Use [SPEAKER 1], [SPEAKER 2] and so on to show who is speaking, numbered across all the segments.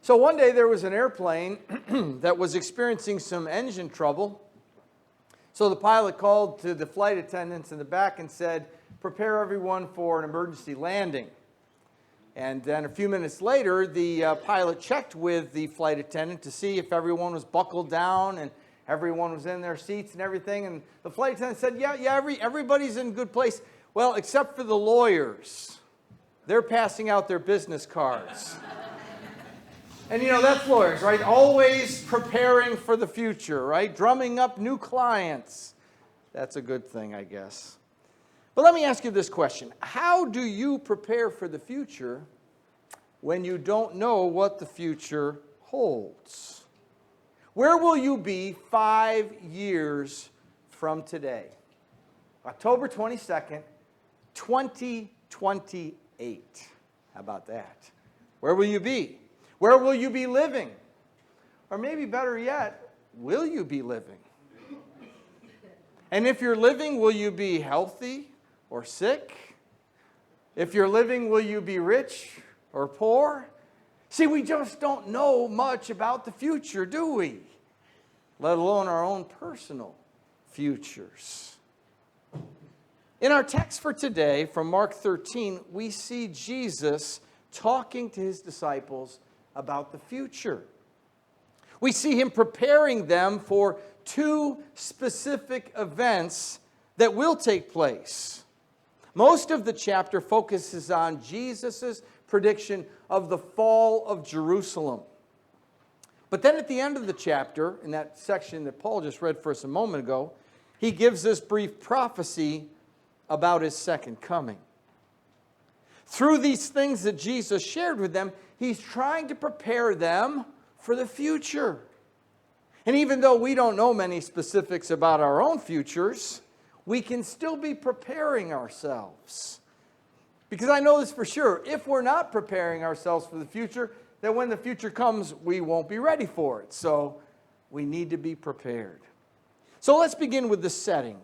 [SPEAKER 1] So one day there was an airplane that was experiencing some engine trouble. So the pilot called to the flight attendants in the back and said, "Prepare everyone for an emergency landing." And then a few minutes later, the pilot checked with the flight attendant to see if everyone was buckled down and everyone was in their seats and everything. And the flight attendant said, everybody's in a good place. Well, except for the lawyers. They're passing out their business cards. And that's lawyers, right? Always preparing for the future, right? Drumming up new clients. That's a good thing, I guess. But let me ask you this question. How do you prepare for the future when you don't know what the future holds? Where will you be 5 years from today? October 22nd, 2028. How about that? Where will you be? Where will you be living? Or maybe better yet, will you be living? And if you're living, will you be healthy or sick? If you're living, will you be rich or poor? See, we just don't know much about the future, do we? Let alone our own personal futures. In our text for today, from Mark 13, we see Jesus talking to his disciples about the future. We see him preparing them for two specific events that will take place. Most of the chapter focuses on Jesus' prediction of the fall of Jerusalem. But then at the end of the chapter, in that section that Paul just read for us a moment ago, he gives this brief prophecy about his second coming. Through these things that Jesus shared with them, he's trying to prepare them for the future. And even though we don't know many specifics about our own futures, we can still be preparing ourselves. Because I know this for sure. If we're not preparing ourselves for the future, then when the future comes, we won't be ready for it. So we need to be prepared. So let's begin with the setting.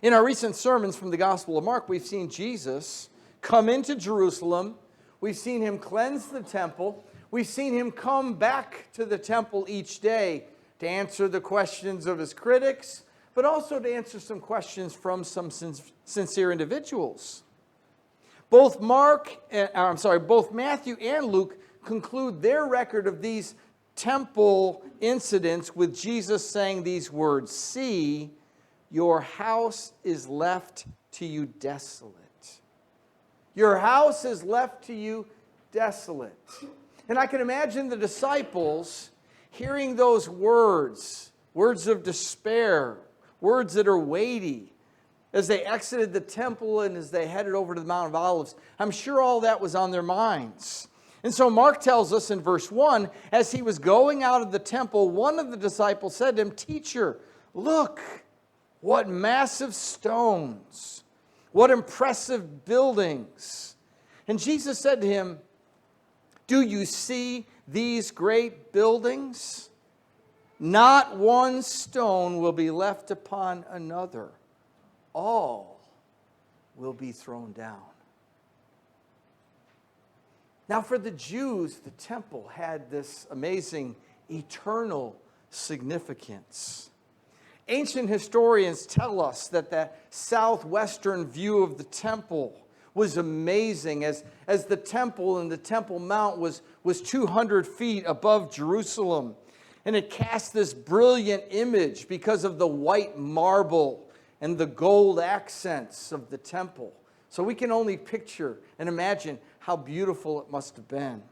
[SPEAKER 1] In our recent sermons from the Gospel of Mark, we've seen Jesus come into Jerusalem. We've seen him cleanse the temple. We've seen him come back to the temple each day to answer the questions of his critics, but also to answer some questions from some sincere individuals. Both Matthew and Luke conclude their record of these temple incidents with Jesus saying these words, "See, your house is left to you desolate." Your house is left to you desolate. And I can imagine the disciples hearing those words of despair, words that are weighty, as they exited the temple and as they headed over to the Mount of Olives. I'm sure all that was on their minds. And so Mark tells us in verse 1, as he was going out of the temple, one of the disciples said to him, "Teacher, look, what massive stones, what impressive buildings." And Jesus said to him, "Do you see these great buildings? Not one stone will be left upon another. All will be thrown down." Now for the Jews, the temple had this amazing eternal significance. Ancient historians tell us that the southwestern view of the temple was amazing, as the temple and the Temple Mount was 200 feet above Jerusalem. And it cast this brilliant image because of the white marble and the gold accents of the temple. So we can only picture and imagine how beautiful it must have been.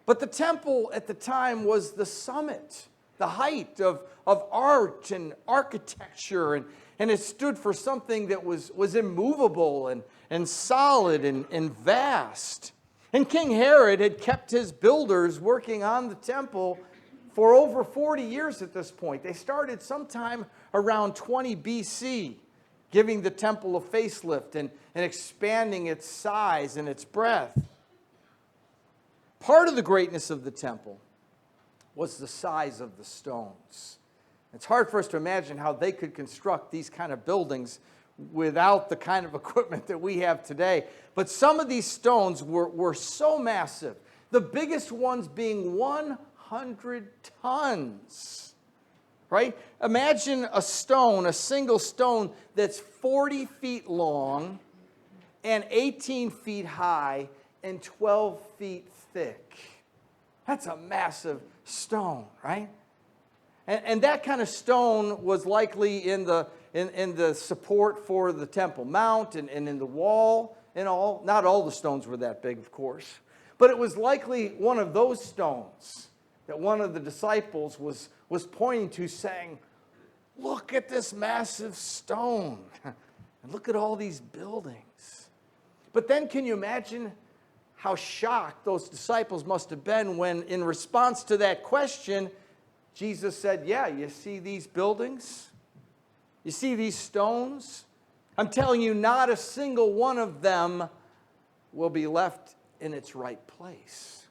[SPEAKER 1] But the temple at the time was the summit, the height of art and architecture, and it stood for something that was immovable and solid and vast. And King Herod had kept his builders working on the temple for over 40 years at this point. They started sometime around 20 BC, giving the temple a facelift and expanding its size and its breadth. Part of the greatness of the temple was the size of the stones. It's hard for us to imagine how they could construct these kind of buildings without the kind of equipment that we have today. But some of these stones were so massive The biggest ones being 100 tons, right? Imagine a stone, a single stone that's 40 feet long and 18 feet high and 12 feet thick. That's a massive stone, right? And that kind of stone was likely in the support for the Temple Mount and in the wall and all. Not all the stones were that big, of course. But it was likely one of those stones that one of the disciples was pointing to, saying, look at this massive stone. And look at all these buildings. But then can you imagine how shocked those disciples must have been when, in response to that question, Jesus said, yeah, you see these buildings? You see these stones? I'm telling you, not a single one of them will be left in its right place.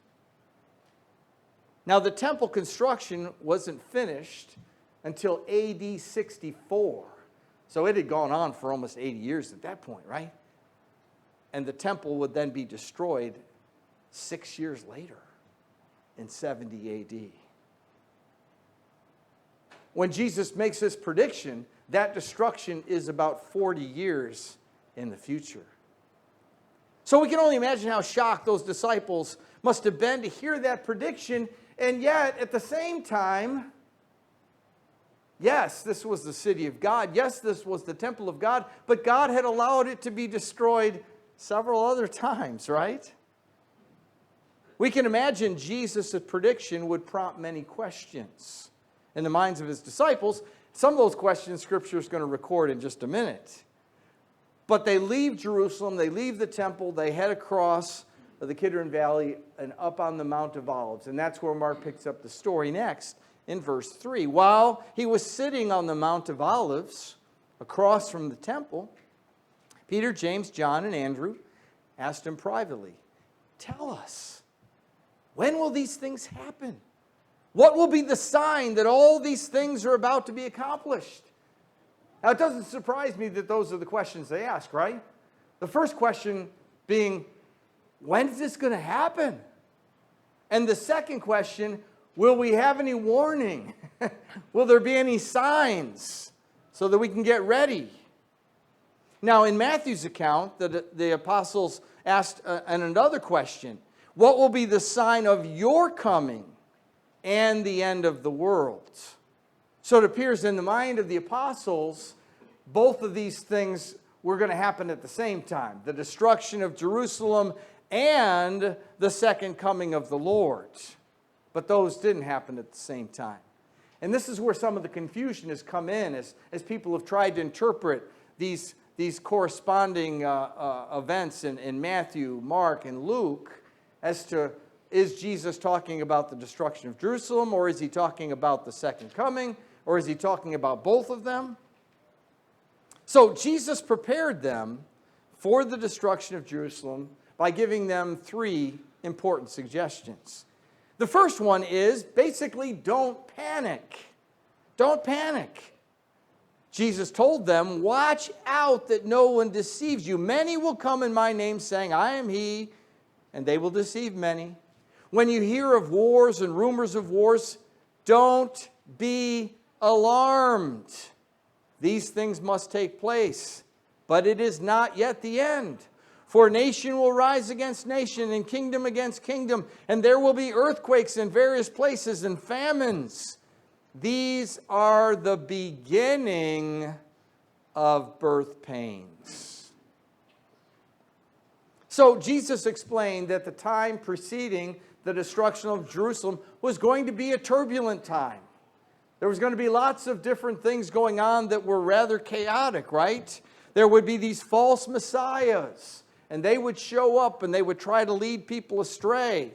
[SPEAKER 1] Now, the temple construction wasn't finished until AD 64. So it had gone on for almost 80 years at that point, right? And the temple would then be destroyed 6 years later in 70 AD. When Jesus makes this prediction, that destruction is about 40 years in the future. So we can only imagine how shocked those disciples must have been to hear that prediction, and yet at the same time, yes, this was the city of God. Yes, this was the temple of God, but God had allowed it to be destroyed several other times, right? We can imagine Jesus' prediction would prompt many questions in the minds of his disciples. Some of those questions Scripture is going to record in just a minute. But they leave Jerusalem, they leave the temple, they head across the Kidron Valley and up on the Mount of Olives. And that's where Mark picks up the story next in verse 3. While he was sitting on the Mount of Olives across from the temple, Peter, James, John, and Andrew asked him privately, tell us, when will these things happen? What will be the sign that all these things are about to be accomplished? Now, it doesn't surprise me that those are the questions they ask, right? The first question being, when is this going to happen? And the second question, will we have any warning? Will there be any signs so that we can get ready? Now, in Matthew's account, the apostles asked another question. What will be the sign of your coming and the end of the world? So it appears in the mind of the apostles, both of these things were going to happen at the same time. The destruction of Jerusalem and the second coming of the Lord. But those didn't happen at the same time. And this is where some of the confusion has come in as people have tried to interpret these corresponding events in Matthew, Mark, and Luke as to, is Jesus talking about the destruction of Jerusalem, or is he talking about the second coming, or is he talking about both of them? So Jesus prepared them for the destruction of Jerusalem by giving them three important suggestions. The first one is basically don't panic. Don't panic. Jesus told them, watch out that no one deceives you. Many will come in my name saying, I am he, and they will deceive many. When you hear of wars and rumors of wars, don't be alarmed. These things must take place, but it is not yet the end. For nation will rise against nation and kingdom against kingdom, and there will be earthquakes in various places and famines. These are the beginning of birth pains. So Jesus explained that the time preceding the destruction of Jerusalem was going to be a turbulent time. There was going to be lots of different things going on that were rather chaotic, right? There would be these false messiahs, and they would show up and they would try to lead people astray.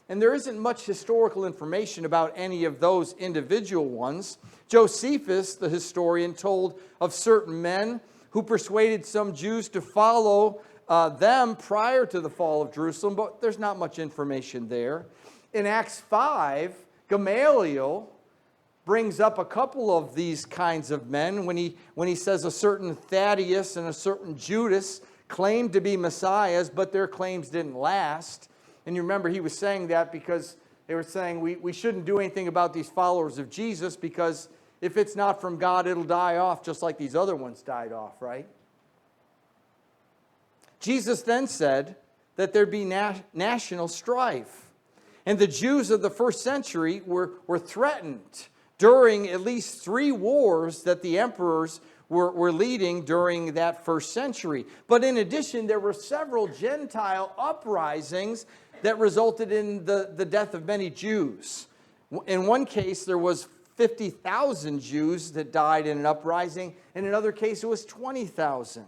[SPEAKER 1] And there isn't much historical information about any of those individual ones. Josephus, the historian, told of certain men who persuaded some Jews to follow them prior to the fall of Jerusalem, but there's not much information there. In Acts 5, Gamaliel brings up a couple of these kinds of men when he says a certain Thaddeus and a certain Judas claimed to be messiahs, but their claims didn't last. And you remember he was saying that because they were saying we shouldn't do anything about these followers of Jesus because if it's not from God, it'll die off just like these other ones died off, right? Jesus then said that there'd be national strife. And the Jews of the first century were threatened during at least 3 wars that the emperors were leading during that first century. But in addition, there were several Gentile uprisings that resulted in the death of many Jews. In one case, there was 50,000 Jews that died in an uprising. In another case, it was 20,000.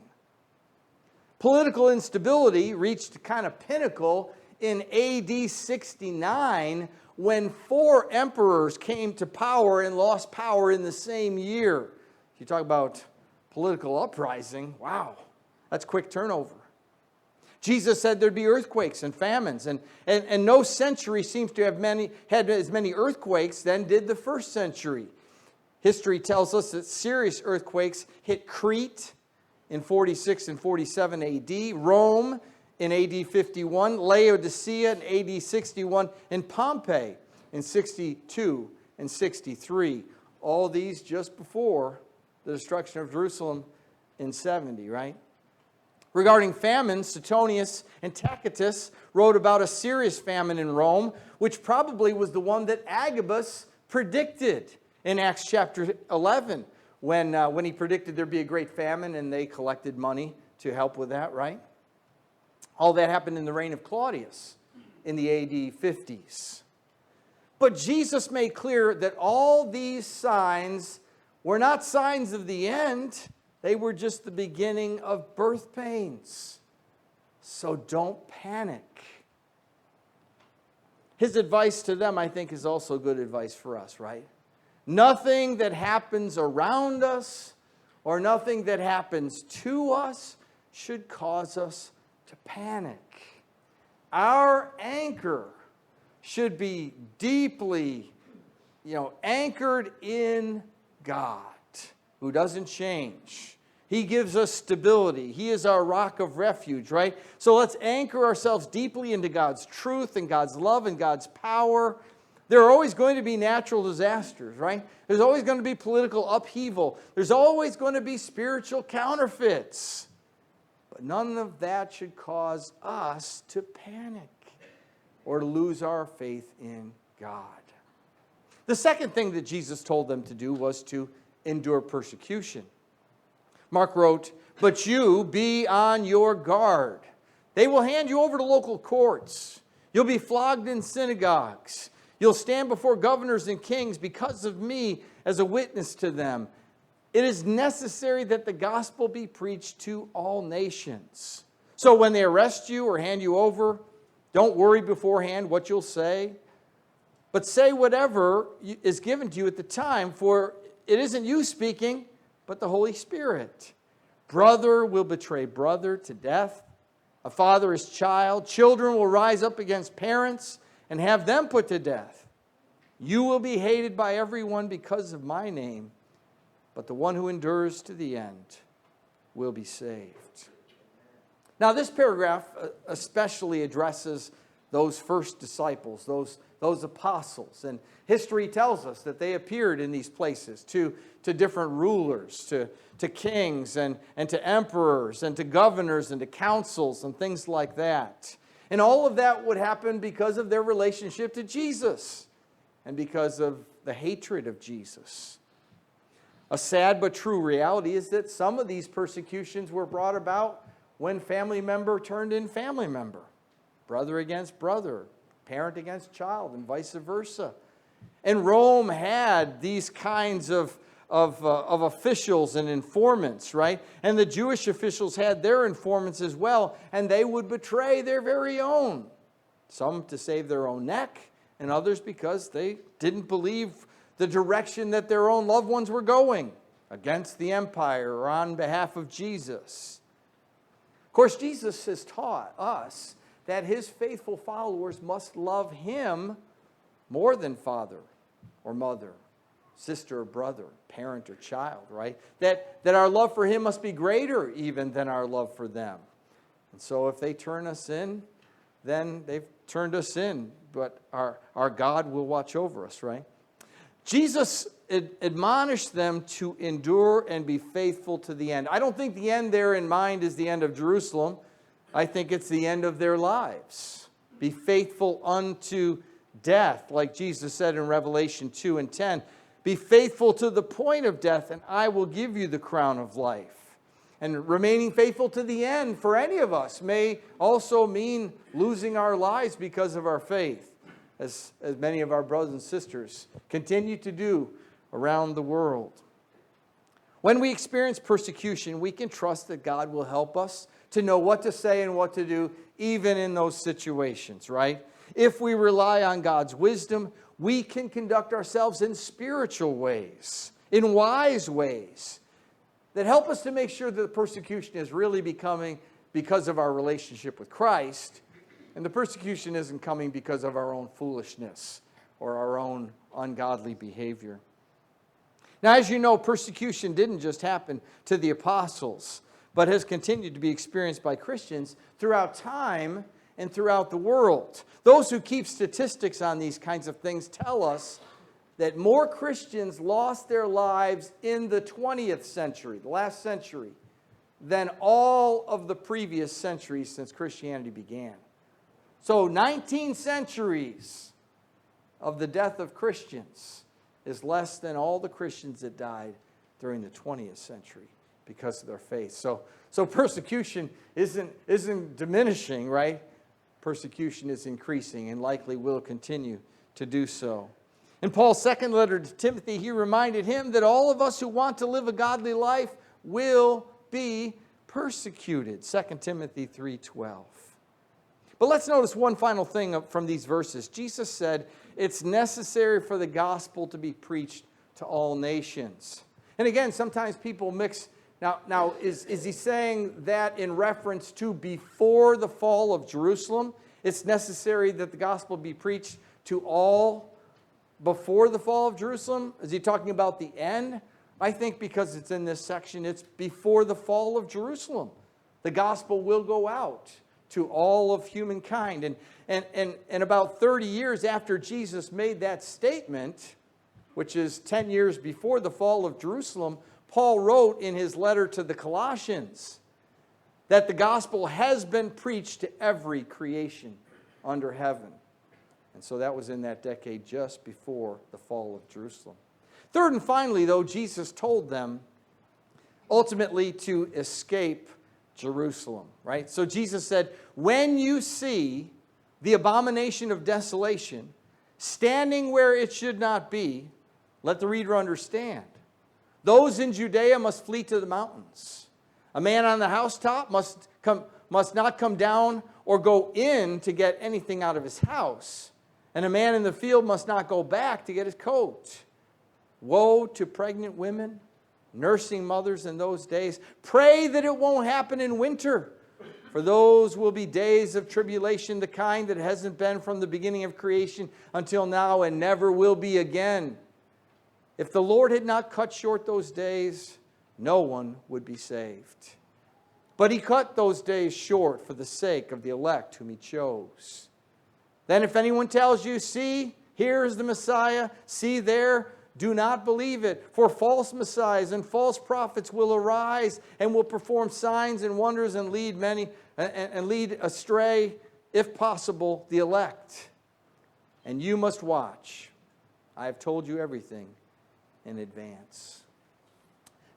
[SPEAKER 1] Political instability reached a kind of pinnacle in AD 69 when 4 emperors came to power and lost power in the same year. You talk about political uprising, wow, that's quick turnover. Jesus said there'd be earthquakes and famines, and no century seems to have had as many earthquakes than did the first century. History tells us that serious earthquakes hit Crete in 46 and 47 AD, Rome in AD 51, Laodicea in AD 61, and Pompeii in 62 and 63. All these just before the destruction of Jerusalem in 70, right? Regarding famine, Suetonius and Tacitus wrote about a serious famine in Rome, which probably was the one that Agabus predicted in Acts chapter 11, when he predicted there'd be a great famine and they collected money to help with that, right? All that happened in the reign of Claudius in the AD 50s. But Jesus made clear that all these signs were not signs of the end. They were just the beginning of birth pains. So don't panic. His advice to them, I think, is also good advice for us, right? Nothing that happens around us or nothing that happens to us should cause us to panic. Our anchor should be deeply, anchored in God, who doesn't change. He gives us stability. He is our rock of refuge, right? So let's anchor ourselves deeply into God's truth and God's love and God's power. There are always going to be natural disasters, right? There's always going to be political upheaval. There's always going to be spiritual counterfeits. But none of that should cause us to panic or to lose our faith in God. The second thing that Jesus told them to do was to endure persecution. Mark wrote, "But you be on your guard. They will hand you over to local courts. You'll be flogged in synagogues. You'll stand before governors and kings because of me as a witness to them. It is necessary that the gospel be preached to all nations. So when they arrest you or hand you over, don't worry beforehand what you'll say, but say whatever is given to you at the time, for it isn't you speaking, but the Holy Spirit. Brother will betray brother to death, a father his child. Children will rise up against parents and have them put to death. You will be hated by everyone because of my name, but the one who endures to the end will be saved." Now, this paragraph especially addresses those first disciples, those apostles. And history tells us that they appeared in these places to different rulers, to kings and to emperors and to governors and to councils and things like that. And all of that would happen because of their relationship to Jesus and because of the hatred of Jesus. A sad but true reality is that some of these persecutions were brought about when family member turned in family member. Brother against brother, parent against child, and vice versa. And Rome had these kinds of officials and informants, right? And the Jewish officials had their informants as well, and they would betray their very own. Some to save their own neck, and others because they didn't believe the direction that their own loved ones were going against the empire or on behalf of Jesus. Of course, Jesus has taught us that his faithful followers must love him more than father or mother, sister or brother, parent or child, right? That our love for him must be greater even than our love for them. And so if they turn us in, then they've turned us in, but our God will watch over us, right? Jesus admonished them to endure and be faithful to the end. I don't think the end there in mind is the end of Jerusalem. I think it's the end of their lives. Be faithful unto death, like Jesus said in Revelation 2 and 10. Be faithful to the point of death, and I will give you the crown of life. And remaining faithful to the end for any of us may also mean losing our lives because of our faith, as many of our brothers and sisters continue to do around the world. When we experience persecution, we can trust that God will help us to know what to say and what to do, even in those situations, right? If we rely on God's wisdom, we can conduct ourselves in spiritual ways, in wise ways, that help us to make sure that the persecution is really becoming because of our relationship with Christ, and the persecution isn't coming because of our own foolishness or our own ungodly behavior. Now, as you know, persecution didn't just happen to the apostles, but has continued to be experienced by Christians throughout time and throughout the world. Those who keep statistics on these kinds of things tell us that more Christians lost their lives in the 20th century, the last century, than all of the previous centuries since Christianity began. So 19 centuries of the death of Christians is less than all the Christians that died during the 20th century because of their faith. So persecution isn't diminishing, right? Persecution is increasing and likely will continue to do so. In Paul's second letter to Timothy, he reminded him that all of us who want to live a godly life will be persecuted. 2 Timothy 3:12. But let's notice one final thing from these verses. Jesus said it's necessary for the gospel to be preached to all nations. And again, sometimes people mix. Now, is he saying that in reference to before the fall of Jerusalem? It's necessary that the gospel be preached to all before the fall of Jerusalem? Is he talking about the end? I think because it's in this section, it's before the fall of Jerusalem. The gospel will go out to all of humankind. And about 30 years after Jesus made that statement, which is 10 years before the fall of Jerusalem, Paul wrote in his letter to the Colossians that the gospel has been preached to every creation under heaven. And so that was in that decade just before the fall of Jerusalem. Third and finally, though, Jesus told them ultimately to escape Jerusalem, right? So Jesus said, when you see the abomination of desolation standing where it should not be, let the reader understand. Those in Judea must flee to the mountains. A man on the housetop must not come down or go in to get anything out of his house. And a man in the field must not go back to get his coat. Woe to pregnant women, nursing mothers in those days. Pray that it won't happen in winter, for those will be days of tribulation, the kind that hasn't been from the beginning of creation until now and never will be again. If the Lord had not cut short those days, no one would be saved. But he cut those days short for the sake of the elect whom he chose. Then if anyone tells you, see, here is the Messiah, see there, do not believe it. For false messiahs and false prophets will arise and will perform signs and wonders and lead many and lead astray, if possible, the elect. And you must watch. I have told you everything in advance.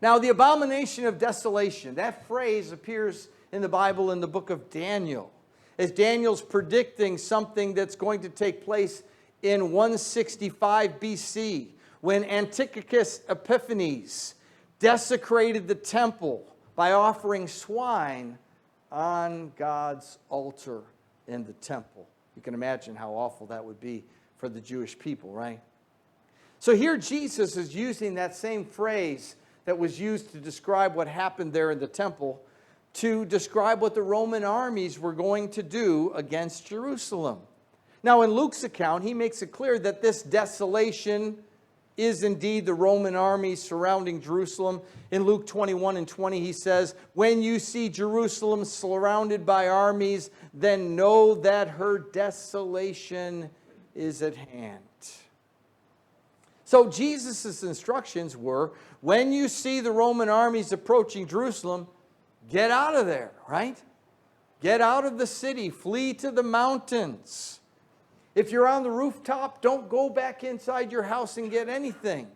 [SPEAKER 1] Now, the abomination of desolation, that phrase appears in the Bible in the book of Daniel, as Daniel's predicting something that's going to take place in 165 BC, when Antiochus Epiphanes desecrated the temple by offering swine on God's altar in the temple. You can imagine how awful that would be for the Jewish people, right? So here Jesus is using that same phrase that was used to describe what happened there in the temple to describe what the Roman armies were going to do against Jerusalem. Now in Luke's account, he makes it clear that this desolation is indeed the Roman army surrounding Jerusalem. In Luke 21 and 20, he says, "When you see Jerusalem surrounded by armies, then know that her desolation is at hand." So Jesus' instructions were, when you see the Roman armies approaching Jerusalem, get out of there, right? Get out of the city, flee to the mountains. If you're on the rooftop, don't go back inside your house and get anything.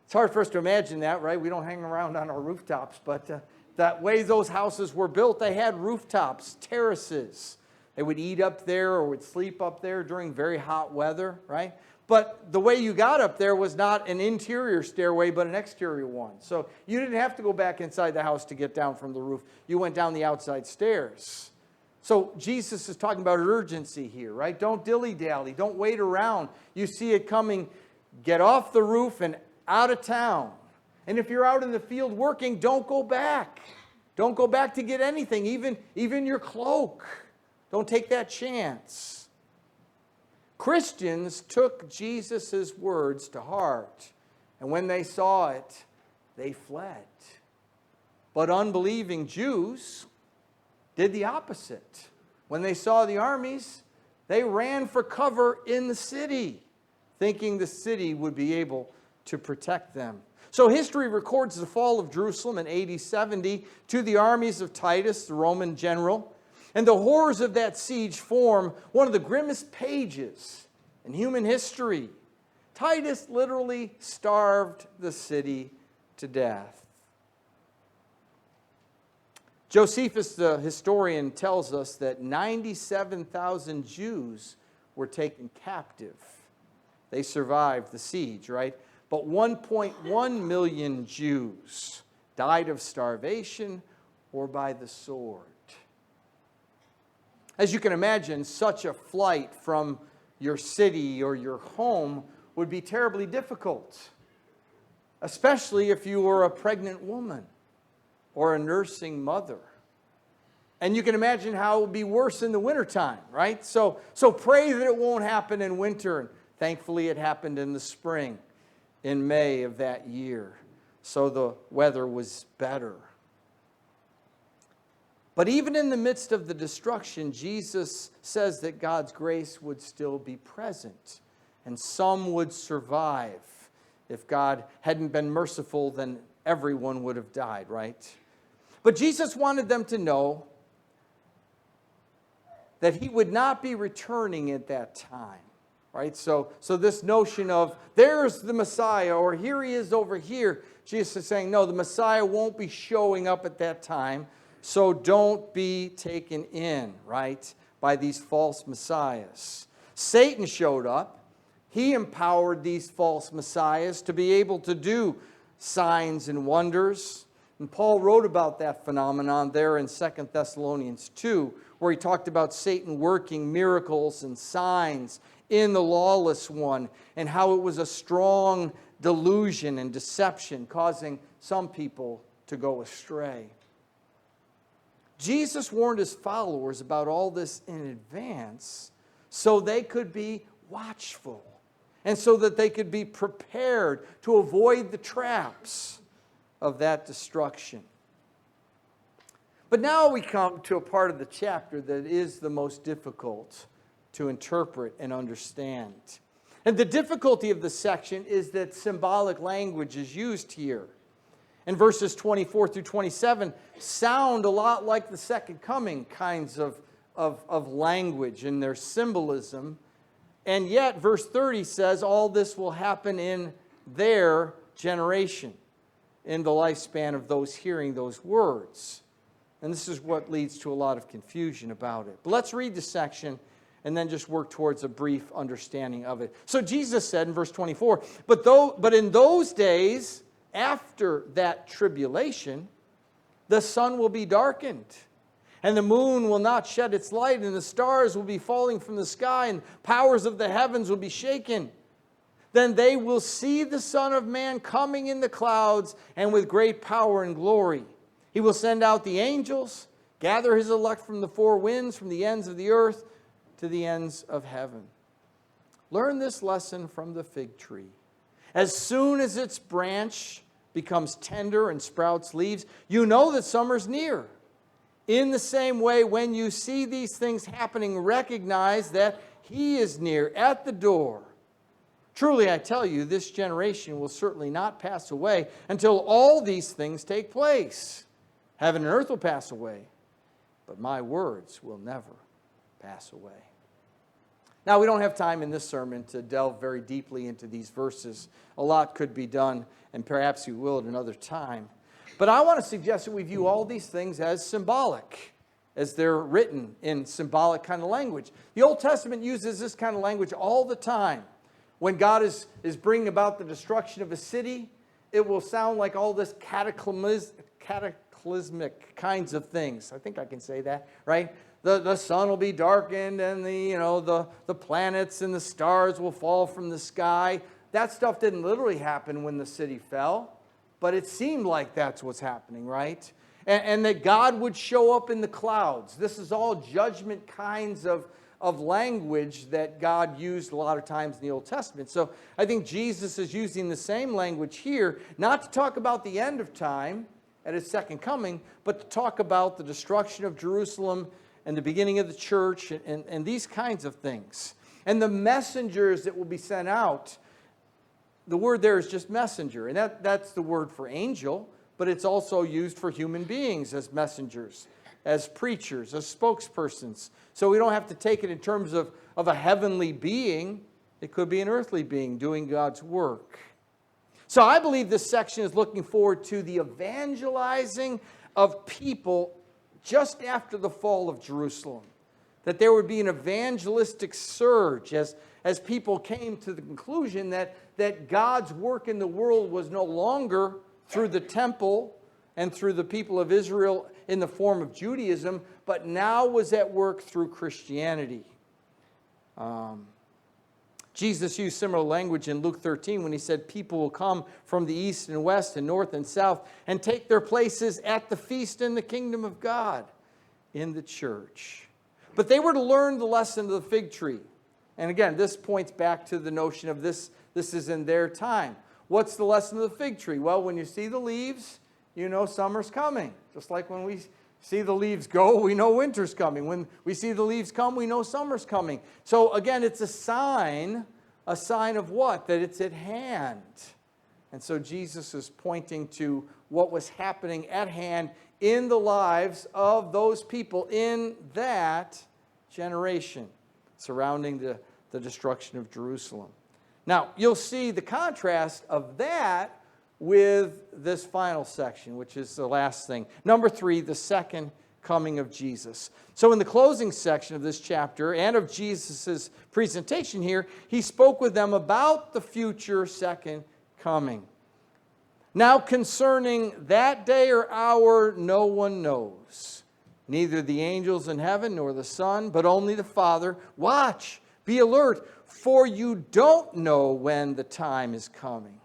[SPEAKER 1] It's hard for us to imagine that, right? We don't hang around on our rooftops, but that way those houses were built, they had rooftops, terraces. They would eat up there or would sleep up there during very hot weather, right? But the way you got up there was not an interior stairway, but an exterior one. So you didn't have to go back inside the house to get down from the roof. You went down the outside stairs. So Jesus is talking about urgency here, right? Don't dilly-dally. Don't wait around. You see it coming, get off the roof and out of town. And if you're out in the field working, don't go back. Don't go back to get anything, even your cloak. Don't take that chance. Christians took Jesus' words to heart, and when they saw it, they fled. But unbelieving Jews did the opposite. When they saw the armies, they ran for cover in the city, thinking the city would be able to protect them. So history records the fall of Jerusalem in AD 70 to the armies of Titus, the Roman general. And the horrors of that siege form one of the grimmest pages in human history. Titus literally starved the city to death. Josephus, the historian, tells us that 97,000 Jews were taken captive. They survived the siege, right? But 1.1 million Jews died of starvation or by the sword. As you can imagine, such a flight from your city or your home would be terribly difficult, especially if you were a pregnant woman or a nursing mother. And you can imagine how it would be worse in the wintertime, right? So pray that it won't happen in winter. And thankfully, it happened in the spring, in May of that year. So the weather was better. But even in the midst of the destruction, Jesus says that God's grace would still be present, and some would survive. If God hadn't been merciful, then everyone would have died, right? But Jesus wanted them to know that he would not be returning at that time, right? So this notion of there's the Messiah, or here he is over here, Jesus is saying, no, the Messiah won't be showing up at that time. So don't be taken in, right, by these false messiahs. Satan showed up. He empowered these false messiahs to be able to do signs and wonders. And Paul wrote about that phenomenon there in 2 Thessalonians 2, where he talked about Satan working miracles and signs in the lawless one, and how it was a strong delusion and deception, causing some people to go astray. Jesus warned his followers about all this in advance so they could be watchful and so that they could be prepared to avoid the traps of that destruction. But now we come to a part of the chapter that is the most difficult to interpret and understand. And the difficulty of the section is that symbolic language is used here. And verses 24 through 27 sound a lot like the second coming kinds of language in their symbolism. And yet, verse 30 says all this will happen in their generation, in the lifespan of those hearing those words. And this is what leads to a lot of confusion about it. But let's read the section and then just work towards a brief understanding of it. So Jesus said in verse 24, but in those days, after that tribulation, the sun will be darkened, and the moon will not shed its light, and the stars will be falling from the sky, and powers of the heavens will be shaken. Then they will see the Son of Man coming in the clouds, and with great power and glory. He will send out the angels, gather his elect from the four winds, from the ends of the earth to the ends of heaven. Learn this lesson from the fig tree. As soon as its branch becomes tender and sprouts leaves, you know that summer's near. In the same way, when you see these things happening, recognize that He is near at the door. Truly, I tell you, this generation will certainly not pass away until all these things take place. Heaven and earth will pass away, but my words will never pass away. Now, we don't have time in this sermon to delve very deeply into these verses. A lot could be done, and perhaps we will at another time. But I want to suggest that we view all these things as symbolic, as they're written in symbolic kind of language. The Old Testament uses this kind of language all the time. When God is bringing about the destruction of a city, it will sound like all this cataclysmic kinds of things. I think I can say that, right? The sun will be darkened, and the planets and the stars will fall from the sky. That stuff didn't literally happen when the city fell, but it seemed like that's what's happening, right? And that God would show up in the clouds. This is all judgment kinds of language that God used a lot of times in the Old Testament. So I think Jesus is using the same language here, not to talk about the end of time at His second coming, but to talk about the destruction of Jerusalem and the beginning of the church and these kinds of things. And the messengers that will be sent out, the word there is just messenger. And that's the word for angel, but it's also used for human beings as messengers, as preachers, as spokespersons. So we don't have to take it in terms of a heavenly being. It could be an earthly being doing God's work. So I believe this section is looking forward to the evangelizing of people just after the fall of Jerusalem. That there would be an evangelistic surge as people came to the conclusion that God's work in the world was no longer through the temple and through the people of Israel in the form of Judaism, but now was at work through Christianity. Jesus used similar language in Luke 13 when He said people will come from the east and west and north and south and take their places at the feast in the kingdom of God in the church. But they were to learn the lesson of the fig tree. And again, this points back to the notion of this is in their time. What's the lesson of the fig tree? Well, when you see the leaves, you know summer's coming. Just like when we see the leaves go, we know winter's coming. When we see the leaves come, we know summer's coming. So again, it's a sign of what? That it's at hand. And so Jesus is pointing to what was happening at hand in the lives of those people in that generation surrounding the destruction of Jerusalem. Now, you'll see the contrast of that with this final section, which is the last thing. Number 3, the second coming of Jesus. So in the closing section of this chapter and of Jesus' presentation here, He spoke with them about the future second coming. Now concerning that day or hour, no one knows, neither the angels in heaven nor the Son, but only the Father. Watch, be alert, for you don't know when the time is coming.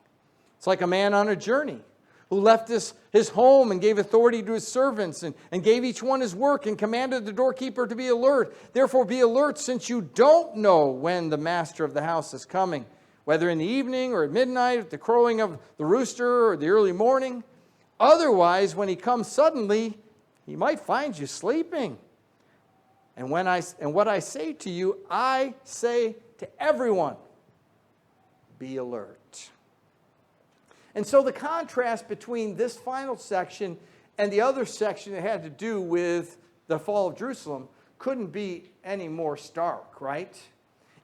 [SPEAKER 1] It's like a man on a journey who left his home and gave authority to his servants and gave each one his work and commanded the doorkeeper to be alert. Therefore be alert, since you don't know when the master of the house is coming, whether in the evening or at midnight, at the crowing of the rooster or the early morning. Otherwise, when He comes suddenly, He might find you sleeping. And what I say to you, I say to everyone, be alert. And so the contrast between this final section and the other section that had to do with the fall of Jerusalem couldn't be any more stark, right?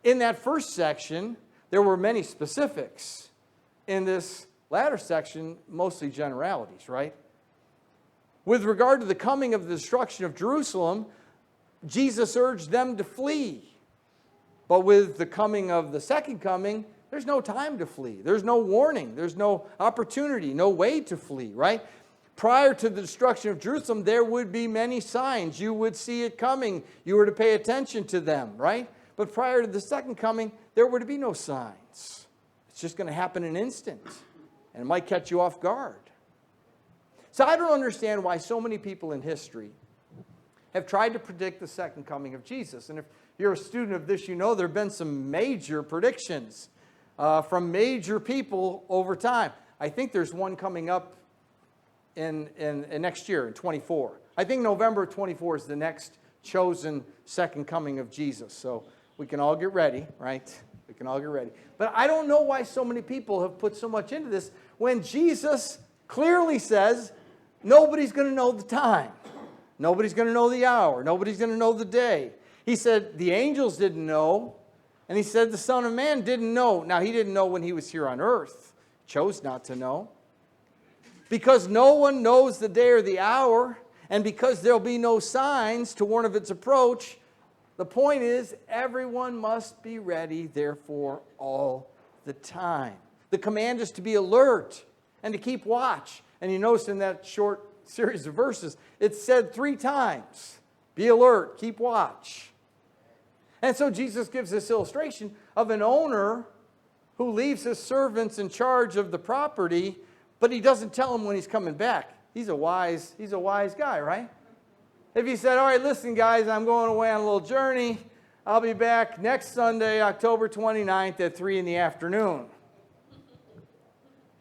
[SPEAKER 1] In that first section, there were many specifics. In this latter section, mostly generalities, right? With regard to the coming of the destruction of Jerusalem, Jesus urged them to flee. But with the coming of the second coming, there's no time to flee. There's no warning. There's no opportunity, no way to flee, right? Prior to the destruction of Jerusalem, there would be many signs. You would see it coming. You were to pay attention to them, right? But prior to the second coming, there were to be no signs. It's just going to happen in an instant, and it might catch you off guard. So I don't understand why so many people in history have tried to predict the second coming of Jesus. And if you're a student of this, you know there have been some major predictions. from major people over time. I think there's one coming up in next year, in 24. I think November 24 is the next chosen second coming of Jesus. So we can all get ready, right? We can all get ready. But I don't know why so many people have put so much into this when Jesus clearly says nobody's going to know the time. Nobody's going to know the hour. Nobody's going to know the day. He said the angels didn't know. And he said the Son of Man didn't know. Now, he didn't know when he was here on earth. Chose not to know. Because no one knows the day or the hour, and because there'll be no signs to warn of its approach, the point is everyone must be ready, therefore, all the time. The command is to be alert and to keep watch. And you notice in that short series of verses, it's said 3 times. Be alert, keep watch. And so Jesus gives this illustration of an owner who leaves his servants in charge of the property, but he doesn't tell them when he's coming back. He's a wise guy, right? If he said, all right, listen, guys, I'm going away on a little journey. I'll be back next Sunday, October 29th at 3 in the afternoon.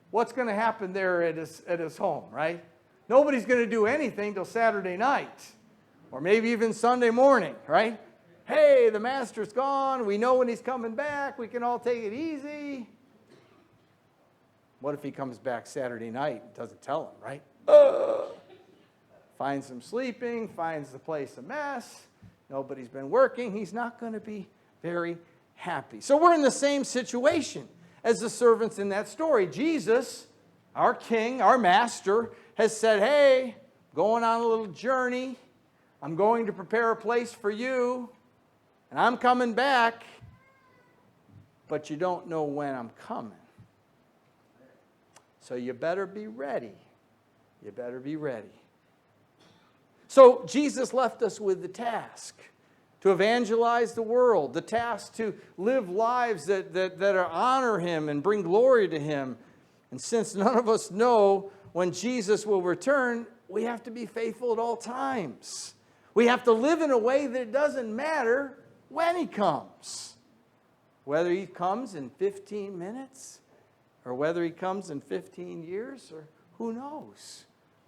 [SPEAKER 1] What's going to happen there at his home, right? Nobody's going to do anything till Saturday night or maybe even Sunday morning, right? Hey, the master's gone. We know when he's coming back. We can all take it easy. What if he comes back Saturday night and doesn't tell him, right? Finds him sleeping, finds the place a mess. Nobody's been working. He's not going to be very happy. So we're in the same situation as the servants in that story. Jesus, our king, our master, has said, hey, going on a little journey. I'm going to prepare a place for you. And I'm coming back, but you don't know when I'm coming. So you better be ready. You better be ready. So Jesus left us with the task to evangelize the world, the task to live lives that honor Him and bring glory to Him. And since none of us know when Jesus will return, we have to be faithful at all times. We have to live in a way that it doesn't matter when He comes. Whether He comes in 15 minutes or whether He comes in 15 years, or who knows.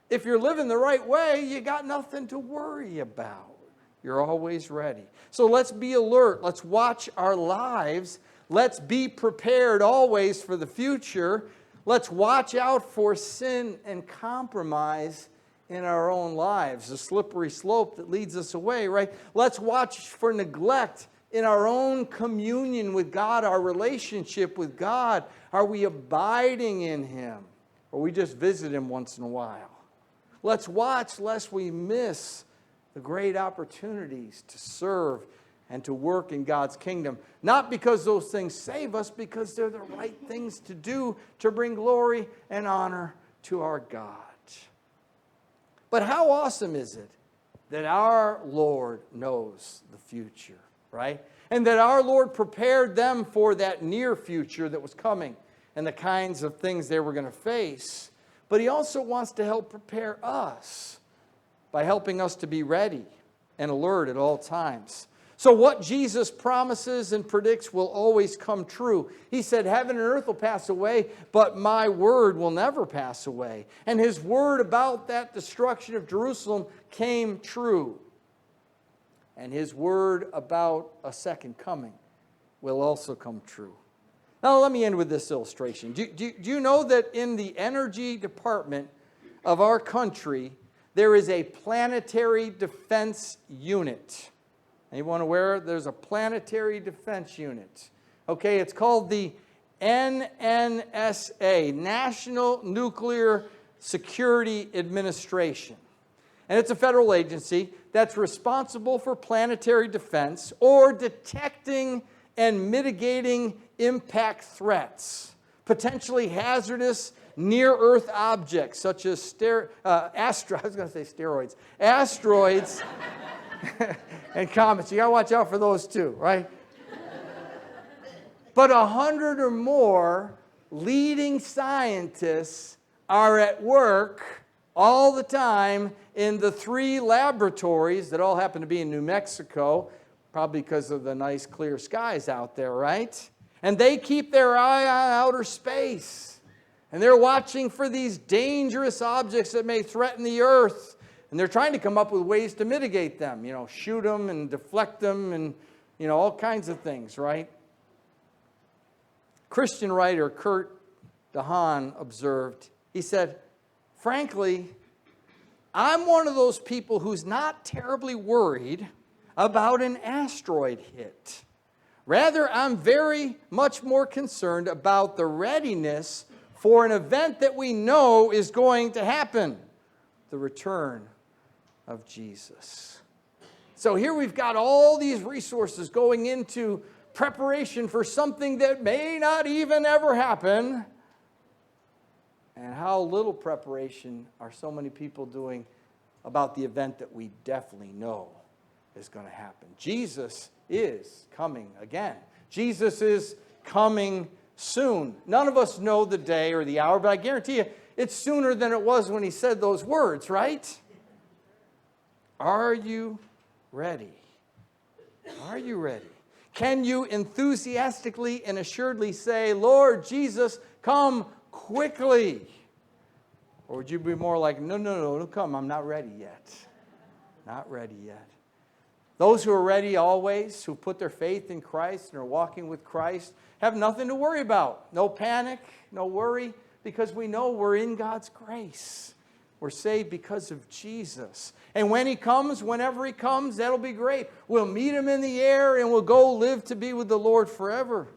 [SPEAKER 1] If you're living the right way, you got nothing to worry about. You're always ready. So let's be alert. Let's watch our lives. Let's be prepared always for the future. Let's watch out for sin and compromise in our own lives, the slippery slope that leads us away, right? Let's watch for neglect in our own communion with God, our relationship with God. Are we abiding in Him, or we just visit Him once in a while? Let's watch lest we miss the great opportunities to serve and to work in God's kingdom. Not because those things save us, because they're the right things to do to bring glory and honor to our God. But how awesome is it that our Lord knows the future, right? And that our Lord prepared them for that near future that was coming and the kinds of things they were going to face. But He also wants to help prepare us by helping us to be ready and alert at all times. So what Jesus promises and predicts will always come true. He said, heaven and earth will pass away, but my word will never pass away. And His word about that destruction of Jerusalem came true. And His word about a second coming will also come true. Now let me end with this illustration. Do you know that in the energy department of our country, there is a planetary defense unit? Anyone aware? There's a planetary defense unit. Okay, it's called the NNSA, National Nuclear Security Administration. And it's a federal agency that's responsible for planetary defense or detecting and mitigating impact threats, potentially hazardous near-Earth objects such as asteroids and comets. You got to watch out for those too, right? But 100 or more leading scientists are at work all the time in the 3 laboratories that all happen to be in New Mexico, probably because of the nice clear skies out there, right? And they keep their eye on outer space. And they're watching for these dangerous objects that may threaten the earth. And they're trying to come up with ways to mitigate them. Shoot them and deflect them and, all kinds of things, right? Christian writer Kurt DeHaan observed, he said, frankly, I'm one of those people who's not terribly worried about an asteroid hit. Rather, I'm very much more concerned about the readiness for an event that we know is going to happen, the return of Jesus. So here we've got all these resources going into preparation for something that may not even ever happen. And how little preparation are so many people doing about the event that we definitely know is going to happen. Jesus is coming again. Jesus is coming soon. None of us know the day or the hour, but I guarantee you it's sooner than it was when he said those words, right? Are you ready? Are you ready? Can you enthusiastically and assuredly say, Lord Jesus, come quickly? Or would you be more like, no, come, I'm not ready yet. Not ready yet. Those who are ready always, who put their faith in Christ and are walking with Christ, have nothing to worry about. No panic, no worry, because we know we're in God's grace. We're saved because of Jesus. And when he comes, whenever he comes, that'll be great. We'll meet him in the air and we'll go live to be with the Lord forever.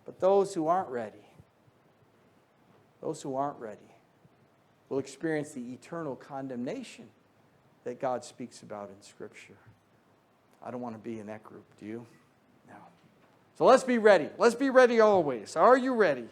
[SPEAKER 1] But those who aren't ready will experience the eternal condemnation that God speaks about in Scripture. I don't want to be in that group, do you? No. So let's be ready. Let's be ready always. Are you ready?